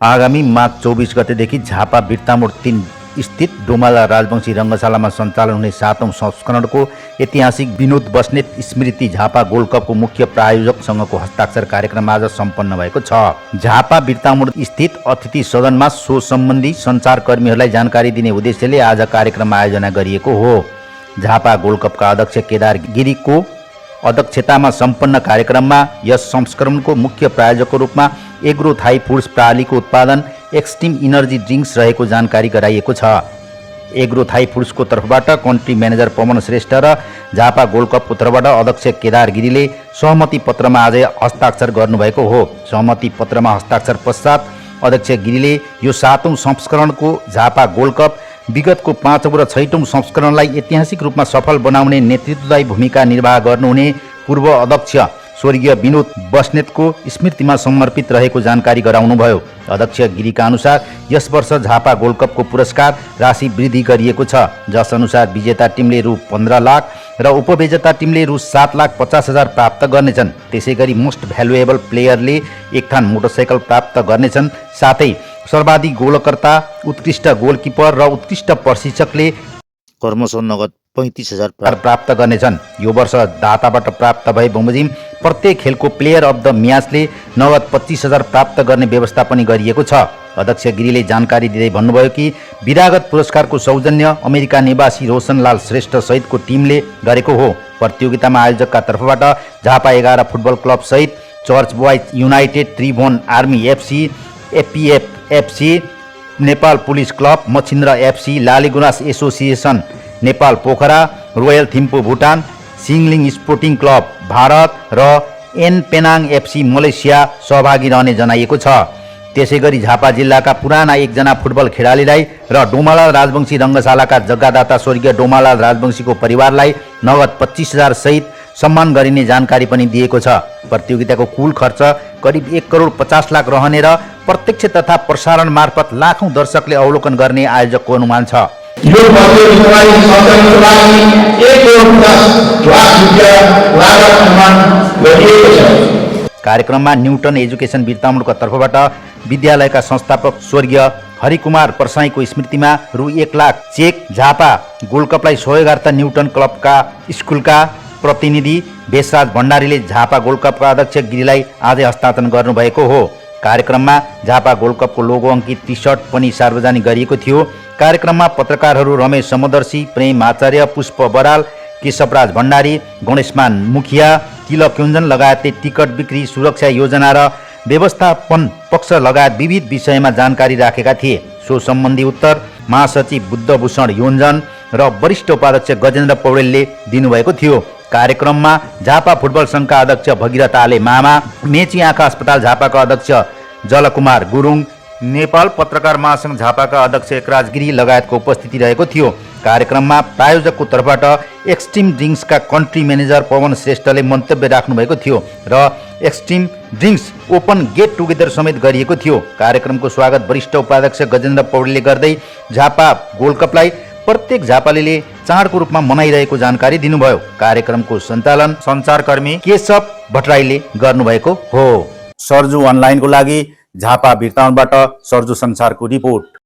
आगामी माघ 24 गतेदेखि झापा बिर्तामोड 3 स्थित डोमाला राजवंशी रङ्गशालामा सञ्चालन हुने 7औं संस्करणको ऐतिहासिक विनोद बस्नेत स्मृति झापा गोल्ड कपको मुख्य प्रायोजकसँगको हस्ताक्षर कार्यक्रम आज सम्पन्न भएको छ। झापा बिर्तामोड स्थित अतिथि सदनमा सो सम्बन्धी सञ्चारकर्मीहरूलाई जानकारी दिने उद्देश्यले आज कार्यक्रम आयोजना गरिएको हो। झापा गोल्ड कपका अध्यक्ष केदार गिरीको अध्यक्षतामा सम्पन्न कार्यक्रममा यस संस्करणको मुख्य प्रायोजकको रूपमा एग्रो थाई फुड्स प्रणालीको उत्पादन एक्सट्रिम इनर्जी ड्रिङ्क्स रहेको जानकारी गराइएको छ। एग्रो थाई फुड्सको तर्फबाट कन्ट्री म्यानेजर पवन श्रेष्ठ र झापा गोल्ड कपको तर्फबाट अध्यक्ष केदार गिरीले सहमति पत्रमा आज हस्ताक्षर गर्नुभएको हो। सहमति पत्रमा हस्ताक्षर पश्चात अध्यक्ष गिरीले यो 7औं संस्करणको झापा गोल्ड कप विगतको 5औं र 6औं संस्करणलाई ऐतिहासिक रूपमा सफल बनाउने नेतृत्वदायी भूमिका निर्वाह गर्नुहुने पूर्व अध्यक्ष स्वर्गीय विनोद बस्नेतको स्मृतिमा समर्पित रहेको जानकारी गराउनुभयो। अध्यक्ष गिरीका अनुसार यस वर्ष झापा गोल्ड कपको पुरस्कार राशि वृद्धि गरिएको छ, जस अनुसार विजेता टिमले रु 15 लाख र उपविजेता टिमले रु 7,50,000 प्राप्त गर्नेछन्। त्यसैगरी मोस्ट भ्यालुएबल प्लेयरले एक थान मोटरसाइकल प्राप्त गर्नेछन्। साथै सर्वाधिक गोलकर्ता, उत्कृष्ट गोलकिपर र उत्कृष्ट प्रशिक्षकले कर्मश नगद 35,000 प्राप्त गर्नेछन्। यो वर्ष दाताबाट प्राप्त भए बमोजिम प्रत्येक खेलको प्लेयर अफ द म्याचले नगद 25,000 प्राप्त गर्ने व्यवस्था पनि गरिएको छ। अध्यक्ष गिरीले जानकारी दिँदै भन्नुभयो कि विरागत पुरस्कारको सौजन्य अमेरिका निवासी रोशनलाल श्रेष्ठ सहितको टिमले गरेको हो। प्रतियोगितामा आयोजकका तर्फबाट झापा 11 फुटबल क्लब सहित church boys united, Tribhuvan army FC, APF FC, Nepal police club, Machhindra FC, Laligurans association Nepal Pokhara, royal Thimphu Bhutan, Singling sporting club Bharat र एन पेनाङ एफसी मलेसिया सहभागी रहने जनाइएको छ। त्यसैगरी झापा जिल्लाका पुराना एकजना फुटबल खेलाडीलाई र डोमालाल राजवंशी रङ्गशालाका जग्गादाता स्वर्गीय डोमालाल राजवंशीको परिवारलाई नगद 25,000 सहित सम्मान गरिने जानकारी पनि दिएको छ। प्रतियोगिताको कुल खर्च करिब 1 करोड 50 लाख रहने र प्रत्यक्ष तथा प्रसारण मार्फत लाखौं दर्शकले अवलोकन गर्ने आयोजकको अनुमान छ। यो प्रतियोगितालाई सञ्चालनको लागि 1 करोड 50 लाख रुपैयाँ लागत अनुमान गरिएको छ। कार्यक्रममा न्युटन एजुकेसन बिर्तामोडको तर्फबाट विद्यालयका संस्थापक स्वर्गीय हरिकुमार प्रसाईको स्मृतिमा रु 1 लाख चेक, झापा गोल्ड कपलाई सहयोगार्थ न्युटन क्लबका स्कुलका प्रतिनिधि भेषराज भण्डारीले झापा गोल्ड कपका अध्यक्ष गिरीलाई आजै हस्तान्तरण गर्नुभएको हो। कार्यक्रममा झापा गोल्ड कपको लोगो अङ्कित टी-सर्ट पनि सार्वजनिक गरिएको थियो। कार्यक्रममा पत्रकारहरू रमेश समदर्शी, प्रेम आचार्य, पुष्प बराल, केशवराज भण्डारी, गणेशमान मुखिया, तिलक योञ्जन लगायतले टिकट बिक्री, सुरक्षा योजना र व्यवस्थापन पक्ष लगायत विविध विषयमा जानकारी राखेका थिए। सो सम्बन्धी उत्तर महासचिव बुद्धभूषण योञ्जन र वरिष्ठ उपाध्यक्ष गजेन्द्र पौडेलले दिनुभएको थियो। कार्यक्रममा झापा फुटबल सङ्घका अध्यक्ष भगीरथ आले मामा, मेची आँखा अस्पताल झापाका अध्यक्ष जलकुमार गुरुङ, नेपाल पत्रकार महासङ्घ झापाका अध्यक्ष एकराज गिरी लगायतको उपस्थिति रहेको थियो। कार्यक्रममा प्रायोजकको तर्फबाट एक्सट्रिम ड्रिङ्क्सका कन्ट्री म्यानेजर पवन श्रेष्ठले मन्तव्य राख्नुभएको थियो र extreme drinks open get together समेत गरिएको थियो। कार्यक्रमको स्वागत वरिष्ठ उपाध्यक्ष गजेन्द्र पौडेलले गर्दै झापा गोल्ड कपलाई प्रत्येक झापालीले चाडको रूपमा मनाइरहेको जानकारी दिनुभयो। कार्यक्रमको सञ्चालन सञ्चारकर्मी केशव भट्टराईले गर्नुभएको हो। सर्जु अनलाइनको लागि झापा बिर्तामोडबाट सर्जु संसारको रिपोर्ट।